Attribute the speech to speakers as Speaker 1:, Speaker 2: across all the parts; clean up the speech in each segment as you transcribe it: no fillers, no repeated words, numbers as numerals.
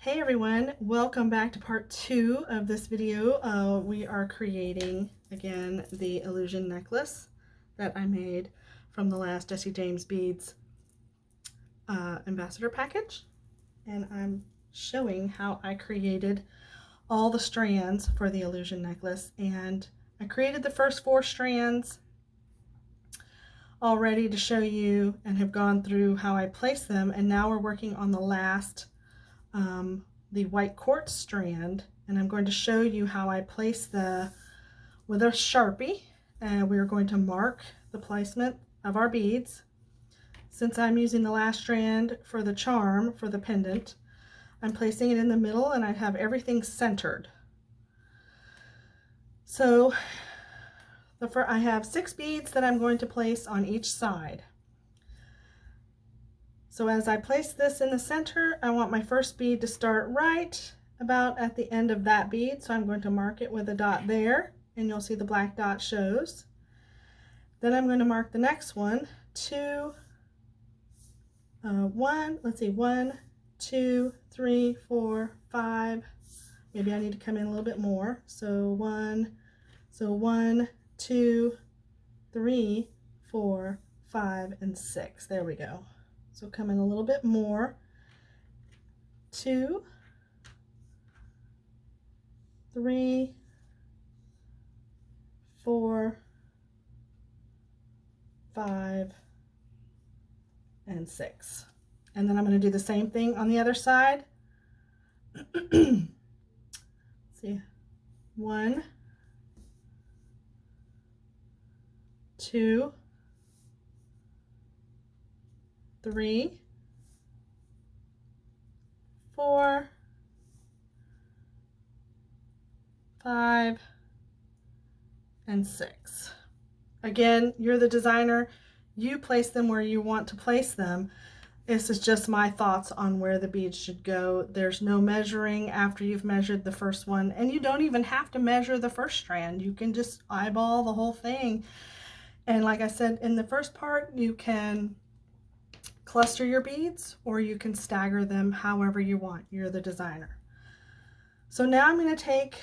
Speaker 1: Hey everyone, welcome back to part 2 of this video. We are creating again the illusion necklace that I made from the last Jesse James Beads ambassador package, and I'm showing how I created all the strands for the illusion necklace. And I created the first 4 strands already to show you and have gone through how I place them, and now we're working on the last the white quartz strand, and I'm going to show you how I place with a Sharpie, and we're going to mark the placement of our beads. Since I'm using the last strand for the charm for the pendant, I'm placing it in the middle and I have everything centered. So I have 6 beads that I'm going to place on each side. So as I place this in the center, I want my first bead to start right about at the end of that bead. So I'm going to mark it with a dot there, and you'll see the black dot shows. Then I'm going to mark the next one, 1, 2, 3, 4, 5. Maybe I need to come in a little bit more. So 1, 2, 3, 4, 5, and 6. There we go. So come in a little bit more. 2, 3, 4, 5, and 6. And then I'm going to do the same thing on the other side. See, 1, 2, 3, 4, 5, and 6. Again, you're the designer. You place them where you want to place them. This is just my thoughts on where the beads should go. There's no measuring after you've measured the first one, and you don't even have to measure the first strand. You can just eyeball the whole thing. And like I said in the first part, you can cluster your beads or you can stagger them however you want. You're the designer. So now I'm going to take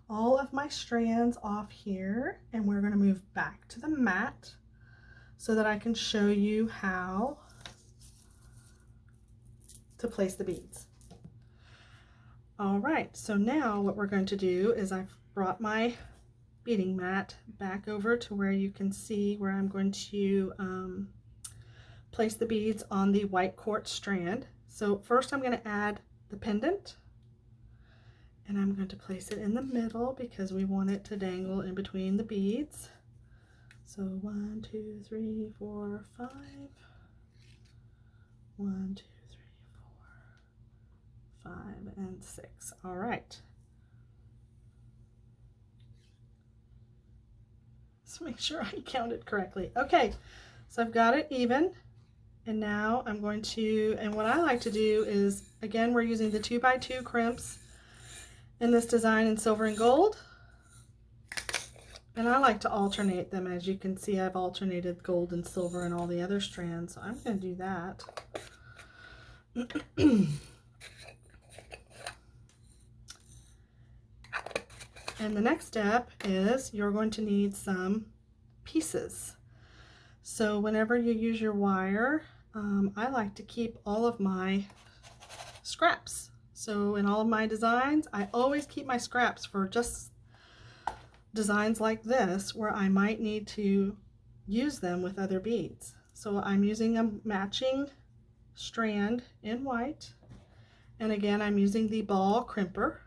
Speaker 1: all of my strands off here, and we're going to move back to the mat so that I can show you how to place the beads. All right, so now what we're going to do is I've brought my beading mat back over to where you can see where I'm going to place the beads on the white quartz strand. So first I'm going to add the pendant, and I'm going to place it in the middle because we want it to dangle in between the beads. So 1, 2, 3, 4, 5. 1, 2, 3, 4, 5, and 6. All right. Let's make sure I counted correctly. Okay, so I've got it even. And now I'm going to, and what I like to do is, again, we're using the 2x2 crimps in this design in silver and gold. And I like to alternate them. As you can see, I've alternated gold and silver and all the other strands. So I'm going to do that. And the next step is you're going to need some pieces. So whenever you use your wire, I like to keep all of my scraps. So in all of my designs, I always keep my scraps for just designs like this where I might need to use them with other beads. So I'm using a matching strand in white, and again I'm using the ball crimper.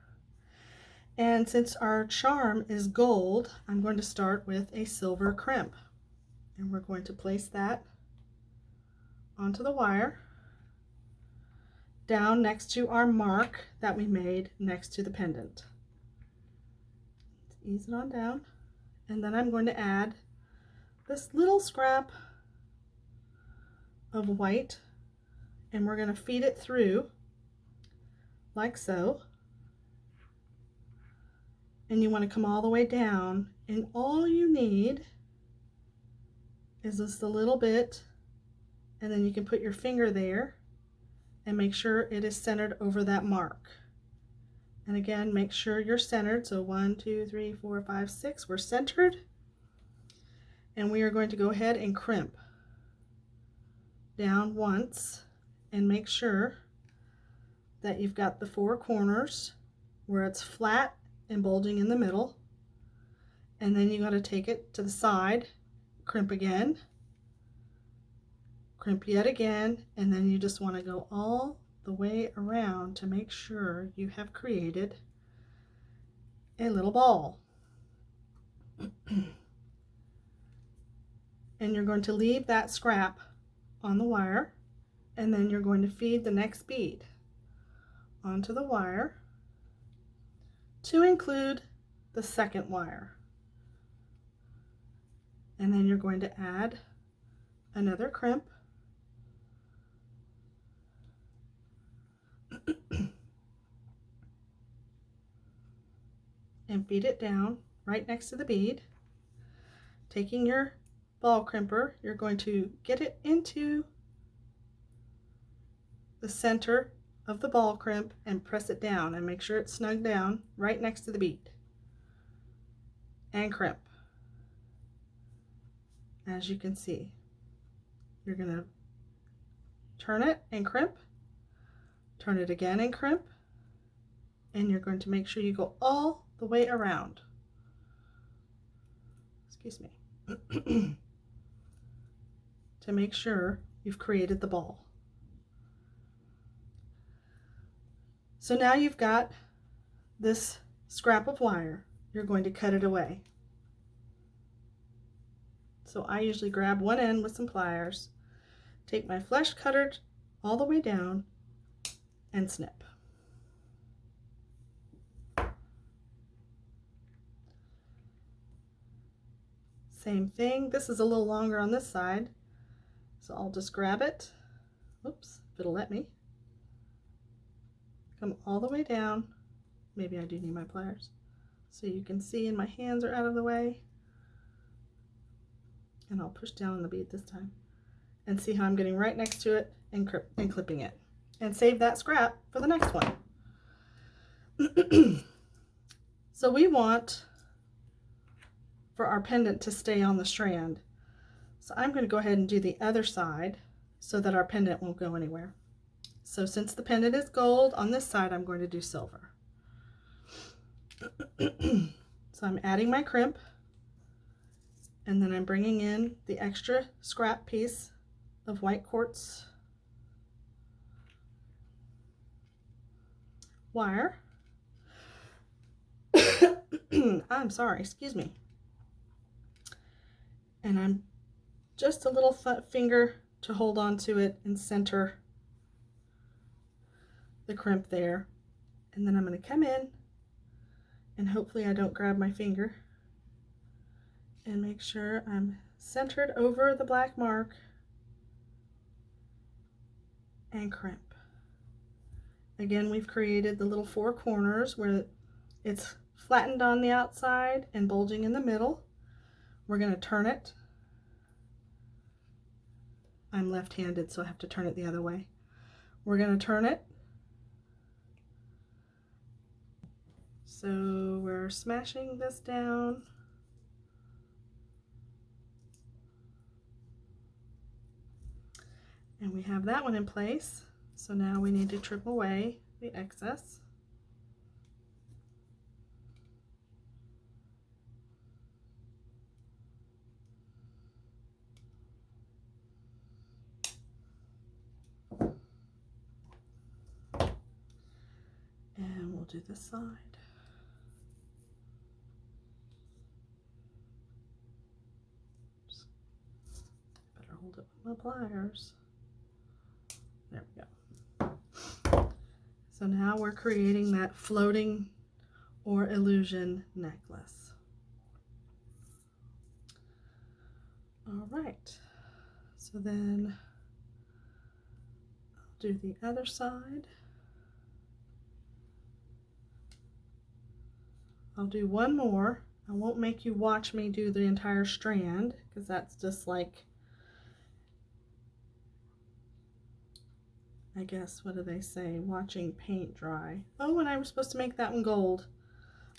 Speaker 1: And since our charm is gold, I'm going to start with a silver crimp, and we're going to place that onto the wire down next to our mark that we made next to the pendant. Ease it on down, and then I'm going to add this little scrap of white, and we're going to feed it through like so. And you want to come all the way down, and all you need is just a little bit, and then you can put your finger there and make sure it is centered over that mark. And again, make sure you're centered. So 1, 2, 3, 4, 5, 6, we're centered. And we are going to go ahead and crimp down once and make sure that you've got the 4 corners where it's flat and bulging in the middle. And then you got to take it to the side, crimp again, crimp yet again, and then you just want to go all the way around to make sure you have created a little ball. And you're going to leave that scrap on the wire, and then you're going to feed the next bead onto the wire to include the second wire. And then you're going to add another crimp and feed it down right next to the bead. Taking your ball crimper, you're going to get it into the center of the ball crimp and press it down and make sure it's snug down right next to the bead. And crimp. As you can see, you're going to turn it and crimp, turn it again and crimp, and you're going to make sure you go all the way around. Excuse me. To make sure you've created the ball. So now you've got this scrap of wire. You're going to cut it away. So I usually grab one end with some pliers, take my flesh cutter all the way down, and snip. Same thing. This is a little longer on this side, so I'll just grab it. Oops, if it'll let me. Come all the way down. Maybe I do need my pliers. So you can see, and my hands are out of the way. And I'll push down on the bead this time. And see how I'm getting right next to it and clipping it. And save that scrap for the next one. So we want for our pendant to stay on the strand. So I'm going to go ahead and do the other side so that our pendant won't go anywhere. So since the pendant is gold, on this side I'm going to do silver. So I'm adding my crimp, and then I'm bringing in the extra scrap piece of white quartz wire. I'm sorry, excuse me. And I'm just a little finger to hold on to it and center the crimp there. And then I'm going to come in, and hopefully I don't grab my finger, and make sure I'm centered over the black mark and crimp. Again, we've created the little 4 corners where it's flattened on the outside and bulging in the middle. We're going to turn it. I'm left-handed, so I have to turn it the other way. We're going to turn it. So we're smashing this down. And we have that one in place. So now we need to trim away the excess. And we'll do this side. Better hold it with my pliers. There we go. So now we're creating that floating or illusion necklace. All right, so then I'll do the other side. I'll do one more. I won't make you watch me do the entire strand because that's just like I guess, what do they say? Watching paint dry. Oh, and I was supposed to make that one gold.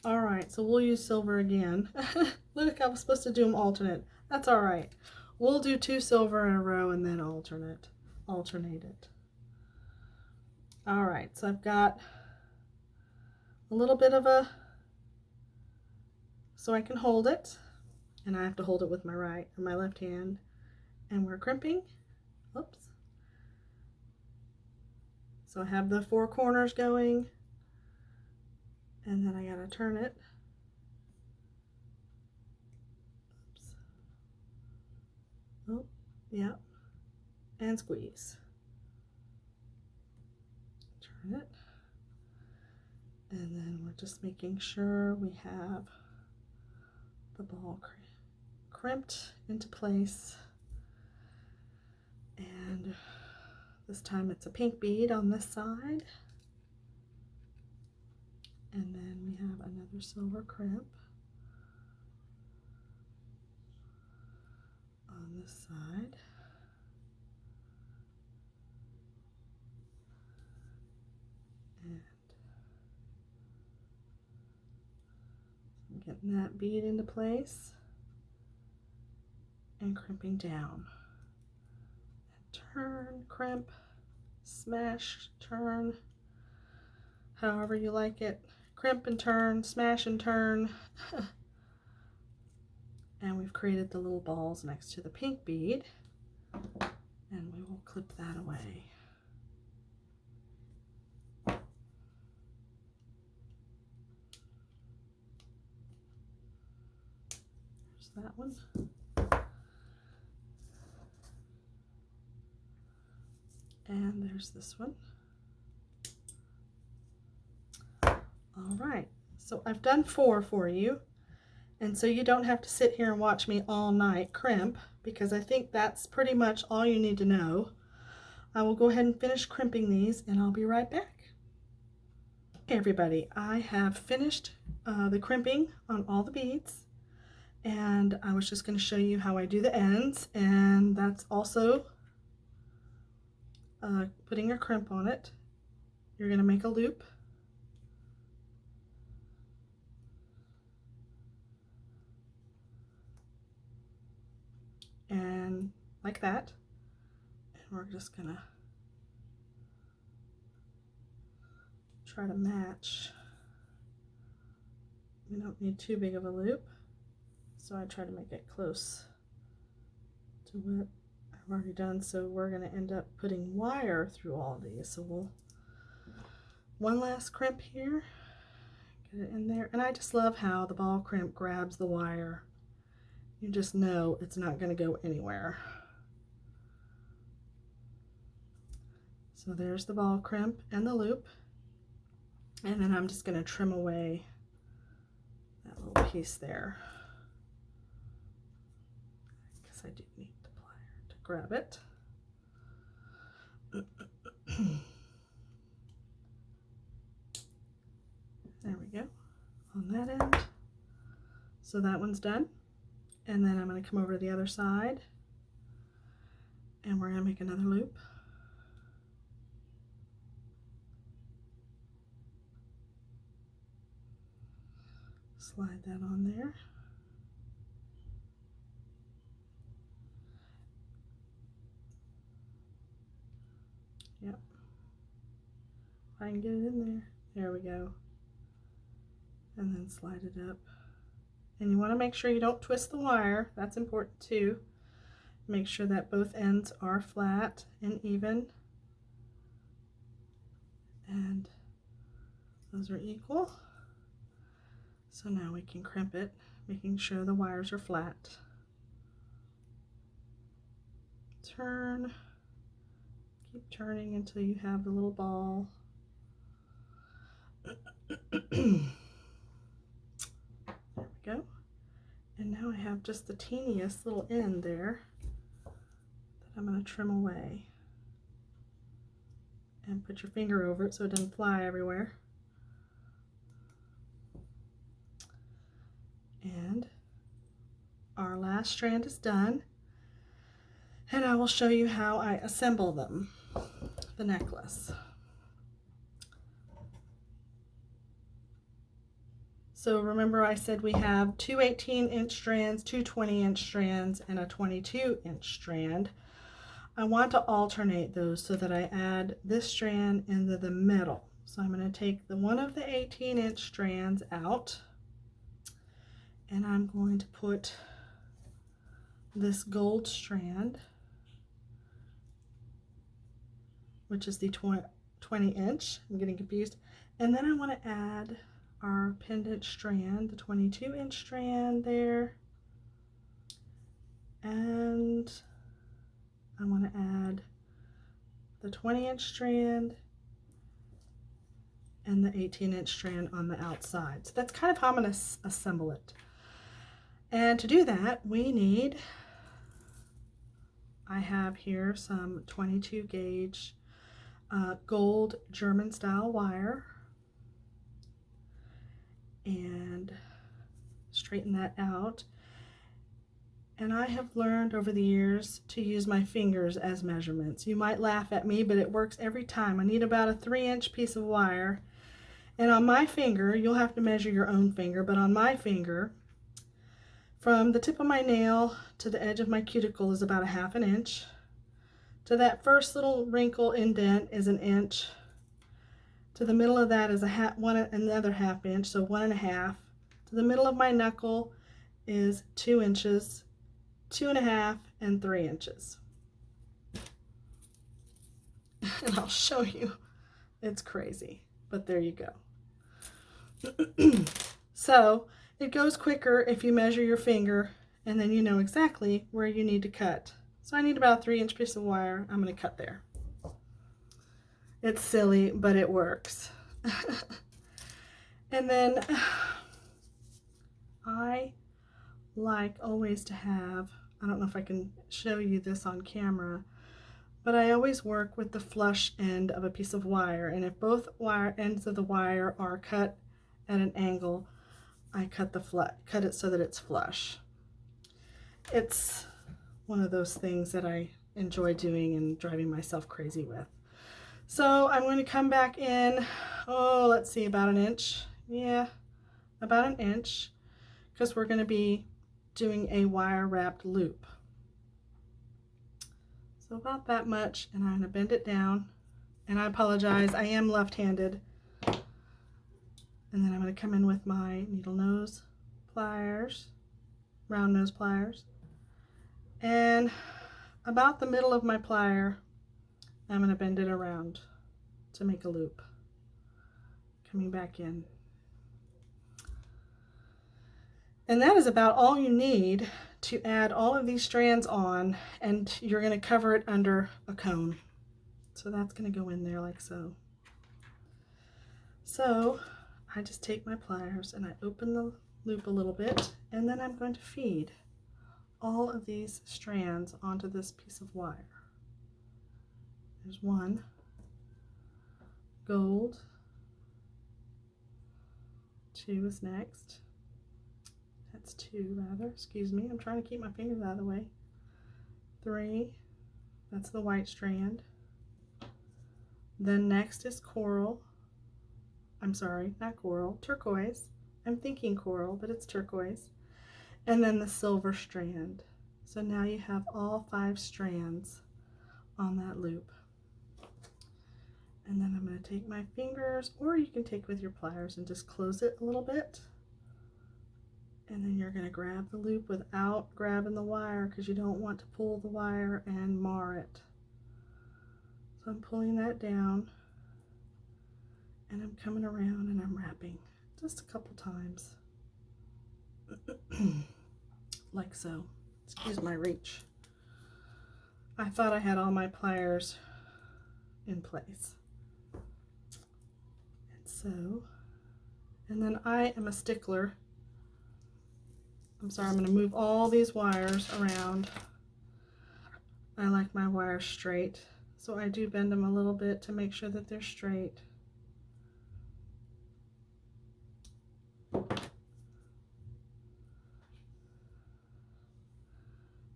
Speaker 1: All right, so we'll use silver again. Look, I was supposed to do them alternate. That's all right. We'll do 2 silver in a row and then alternate it. All right, so I've got a little bit of a, so I can hold it, and I have to hold it with my right or my left hand, and we're crimping. Oops. So I have the 4 corners going, and then I gotta turn it. Oops. Oh, yeah, and squeeze. Turn it. And then we're just making sure we have the ball crimped into place. And this time it's a pink bead on this side. And then we have another silver crimp on this side. And getting that bead into place and crimping down. And turn, crimp, smash, turn, however you like it. Crimp and turn, smash and turn. And we've created the little balls next to the pink bead, and we will clip that away. There's that one. And there's this one. All right, so I've done 4 for you, and so you don't have to sit here and watch me all night crimp, because I think that's pretty much all you need to know. I will go ahead and finish crimping these, and I'll be right back. Okay, everybody, I have finished the crimping on all the beads, and I was just going to show you how I do the ends, and that's also putting a crimp on it. You're going to make a loop. And like that. And we're just going to try to match. We don't need too big of a loop, so I try to make it close to what I've already done. So we're going to end up putting wire through all these. So we'll, one last crimp here, get it in there. And I just love how the ball crimp grabs the wire. You just know it's not going to go anywhere. So there's the ball crimp and the loop. And then I'm just going to trim away that little piece there, because I do need the plier to grab it. There we go, on that end. So that one's done. And then I'm going to come over to the other side, and we're going to make another loop. Slide that on there. Yep. If I can get it in there. There we go. And then slide it up. And you want to make sure you don't twist the wire. That's important too. Make sure that both ends are flat and even. And those are equal. So now we can crimp it, making sure the wires are flat. Turn. Keep turning until you have the little ball. There we go. And now I have just the teeniest little end there that I'm going to trim away. And put your finger over it so it doesn't fly everywhere. And our last strand is done. And I will show you how I assemble them. the necklace. So remember I said we have two 18-inch strands, two 20-inch strands, and a 22-inch strand. I want to alternate those so that I add this strand into the middle. So I'm going to take one of the 18-inch strands out, and I'm going to put this gold strand, which is the 20-inch. I'm getting confused. And then I want to add our pendant strand, the 22-inch strand there. And I want to add the 20-inch strand and the 18-inch strand on the outside. So that's kind of how I'm going to assemble it. And to do that, we need, I have here some 22 gauge gold German style wire, and straighten that out. And I have learned over the years to use my fingers as measurements. You might laugh at me, but it works every time. I need about a 3-inch piece of wire, and on my finger, you'll have to measure your own finger, but on my finger, from the tip of my nail to the edge of my cuticle is about a 1/2 inch. To that first little wrinkle indent is 1 inch. To the middle of that is another 1/2 inch, so 1 1/2. To the middle of my knuckle is 2 inches, 2 1/2, and 3 inches. And I'll show you. It's crazy, but there you go. So it goes quicker if you measure your finger, and then you know exactly where you need to cut. So I need about a 3-inch piece of wire. I'm going to cut there. It's silly, but it works. And then I like always to have, I don't know if I can show you this on camera, but I always work with the flush end of a piece of wire, and if both ends of the wire are cut at an angle, I cut it so that it's flush. It's one of those things that I enjoy doing and driving myself crazy with. So I'm going to come back in, let's see, about 1 inch. Yeah, about 1 inch, because we're going to be doing a wire wrapped loop. So about that much, and I'm going to bend it down. And I apologize, I am left-handed. And then I'm going to come in with my needle nose pliers, round nose pliers. And about the middle of my plier, I'm going to bend it around to make a loop. Coming back in. And that is about all you need to add all of these strands on, and you're going to cover it under a cone. So that's going to go in there like so. So I just take my pliers and I open the loop a little bit, and then I'm going to feed all of these strands onto this piece of wire. There's one, gold, 2 is next. That's 2 rather, excuse me, I'm trying to keep my fingers out of the way. 3, that's the white strand. Then next is coral. I'm sorry, not coral, turquoise. I'm thinking coral, but it's turquoise. And then the silver strand. So now you have all 5 strands on that loop. And then I'm going to take my fingers, or you can take with your pliers and just close it a little bit. And then you're going to grab the loop without grabbing the wire, because you don't want to pull the wire and mar it. So I'm pulling that down, and I'm coming around and I'm wrapping just a couple times. Like so. Excuse my reach. I thought I had all my pliers in place. And so, and then I am a stickler. I'm sorry, I'm going to move all these wires around. I like my wires straight, so I do bend them a little bit to make sure that they're straight.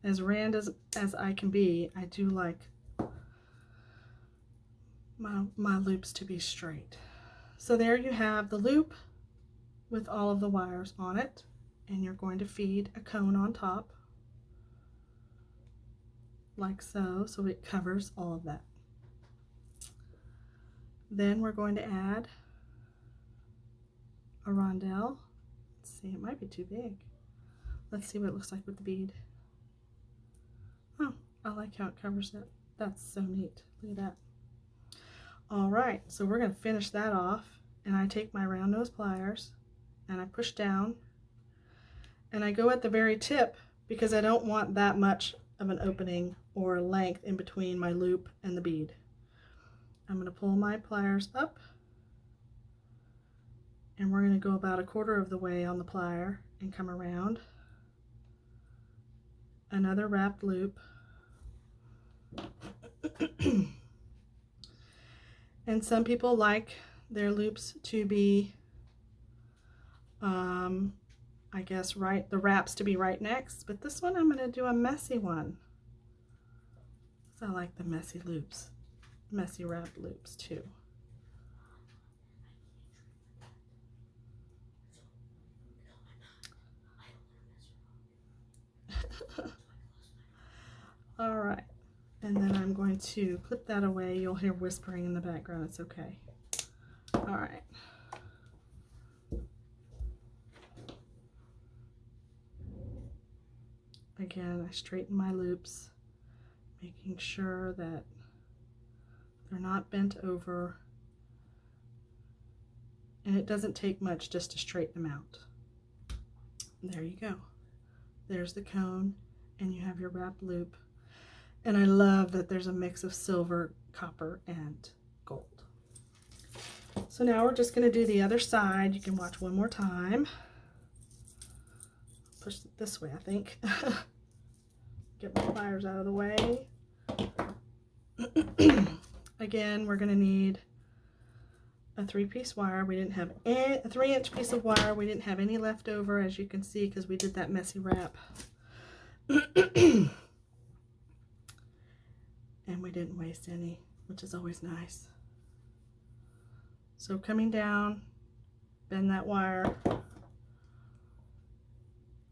Speaker 1: As random as I can be, I do like my loops to be straight. So there you have the loop with all of the wires on it, and you're going to feed a cone on top like so, so it covers all of that. Then we're going to add a rondelle. Let's see, it might be too big. Let's see what it looks like with the bead. Oh, I like how it covers it. That's so neat. Look at that. All right, so we're going to finish that off, and I take my round nose pliers and I push down, and I go at the very tip because I don't want that much of an opening or length in between my loop and the bead. I'm going to pull my pliers up, and we're going to go about 1/4 of the way on the plier and come around. Another wrapped loop. And some people like their loops to be, I guess, the wraps to be right next, but this one I'm going to do a messy one. So I like the messy loops, messy wrapped loops too. All right, and then I'm going to put that away. You'll hear whispering in the background. It's okay. All right. Again, I straighten my loops, making sure that they're not bent over, and it doesn't take much just to straighten them out. There you go. There's the cone, and you have your wrapped loop. And I love that there's a mix of silver, copper, and gold. So now we're just going to do the other side. You can watch one more time. Push it this way, I think. Get my pliers out of the way. Again, we're going to need a 3-piece wire. We didn't have a 3-inch piece of wire. We didn't have any left over, as you can see, because we did that messy wrap. And we didn't waste any, which is always nice. So coming down, bend that wire.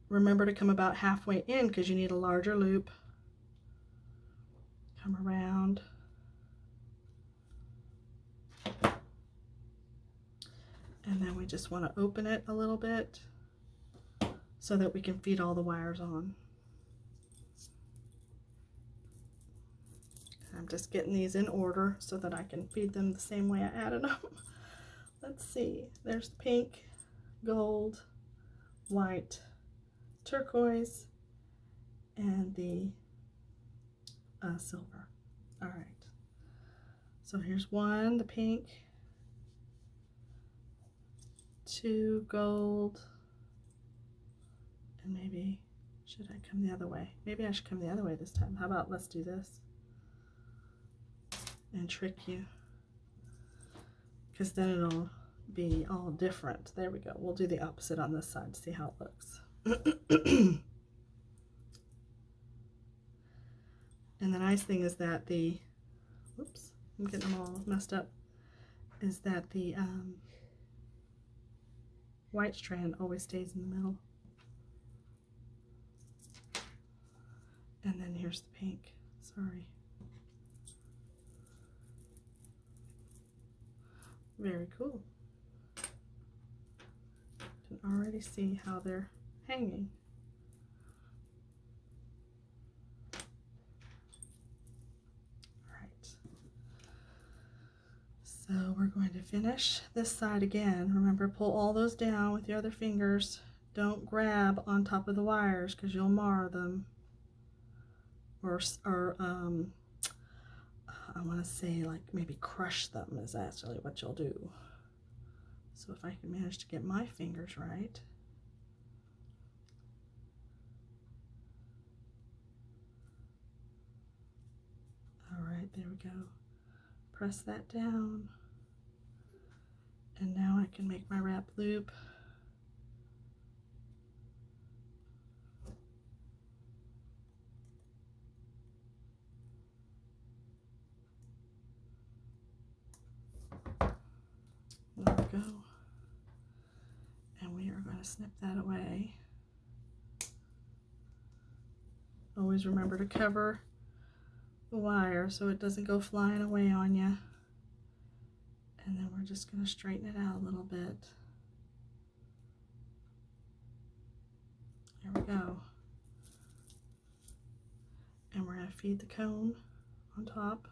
Speaker 1: Remember to come about halfway in because you need a larger loop. Come around. And then we just want to open it a little bit so that we can feed all the wires on. I'm just getting these in order so that I can feed them the same way I added them. Let's see. There's the pink, gold, white, turquoise, and the silver. All right. So here's one, the pink, 2 gold, and maybe, should I come the other way? Maybe I should come the other way this time. How about let's do this and trick you, because then it'll be all different. There we go. We'll do the opposite on this side to see how it looks. And the nice thing is that the, whoops, I'm getting them all messed up, is that the white strand always stays in the middle. And then here's the pink. Sorry. Very cool. You can already see how they're hanging. All right. So we're going to finish this side again. Remember, pull all those down with your other fingers. Don't grab on top of the wires because you'll mar them. Or I want to say like maybe crush them is actually what you'll do. So if I can manage to get my fingers right. All right, there we go. Press that down. And now I can make my wrap loop. to snip that away. Always remember to cover the wire so it doesn't go flying away on you. And then we're just going to straighten it out a little bit. There we go. And we're going to feed the cone on top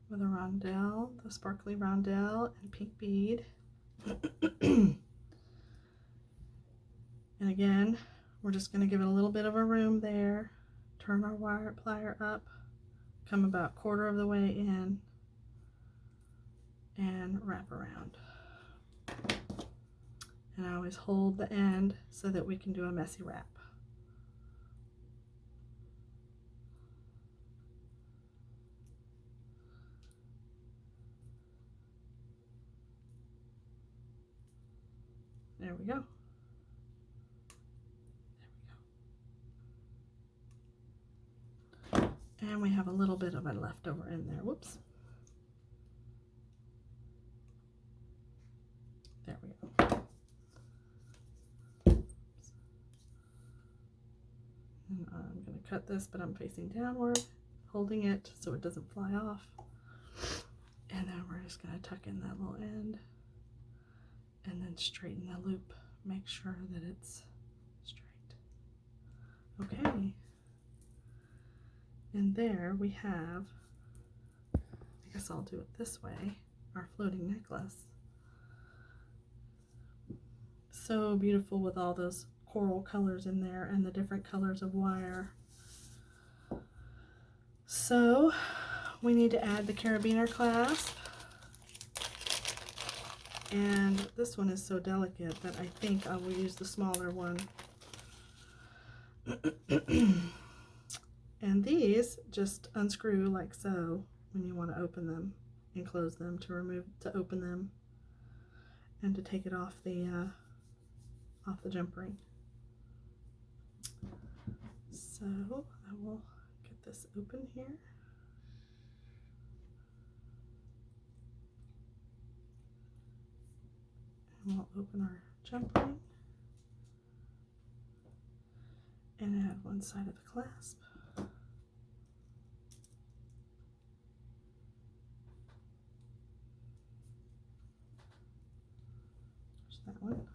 Speaker 1: with a rondelle, the sparkly rondelle and pink bead. And again, we're just going to give it a little bit of a room there. Turn our wire plier up, come about 1/4 of the way in, and wrap around. And I always hold the end so that we can do a messy wrap. There we go. And we have a little bit of a leftover in there. Whoops. There we go. And I'm going to cut this, but I'm facing downward, holding it so it doesn't fly off. And then we're just going to tuck in that little end and then straighten the loop. Make sure that it's straight. Okay. And there we have, I guess I'll do it this way, our floating necklace. So beautiful with all those coral colors in there and the different colors of wire. So we need to add the carabiner clasp. And this one is so delicate that I think I will use the smaller one. And these just unscrew like so when you want to open them and close them, to open them and to take it off the jump ring. So I will get this open here. And we'll open our jump ring and add one side of the clasp. That one.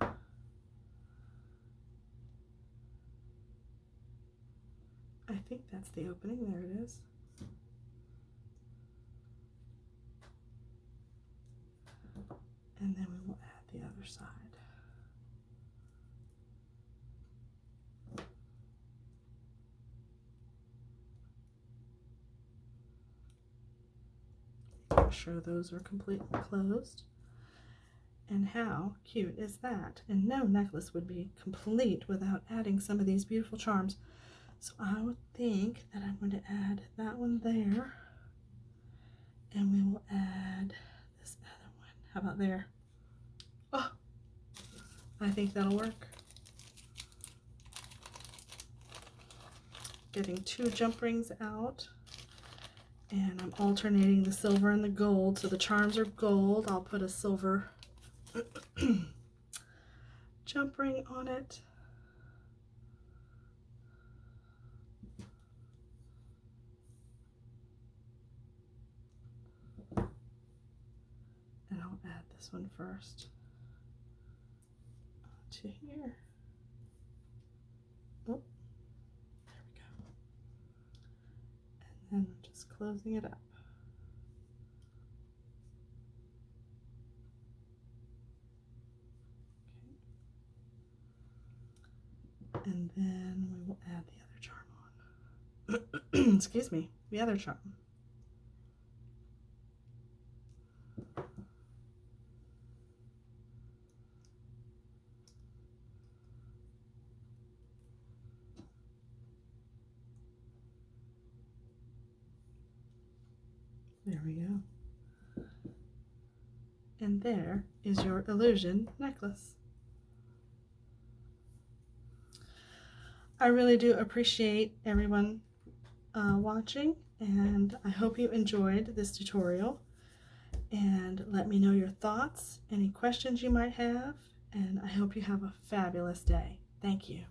Speaker 1: I think that's the opening. There it is. And then we will add the other side. Make sure those are completely closed. And how cute is that? And no necklace would be complete without adding some of these beautiful charms. So I would think that I'm going to add that one there. And we will add this other one. How about there? Oh, I think that'll work. Getting 2 jump rings out. And I'm alternating the silver and the gold. So the charms are gold. I'll put a silver jump ring on it. And I'll add this one first to here. Oh, there we go. And then we're just closing it up. And then we will add the other charm on. Excuse me, the other charm. There we go. And there is your illusion necklace. I really do appreciate everyone watching, and I hope you enjoyed this tutorial. and let me know your thoughts, any questions you might have, and I hope you have a fabulous day. Thank you.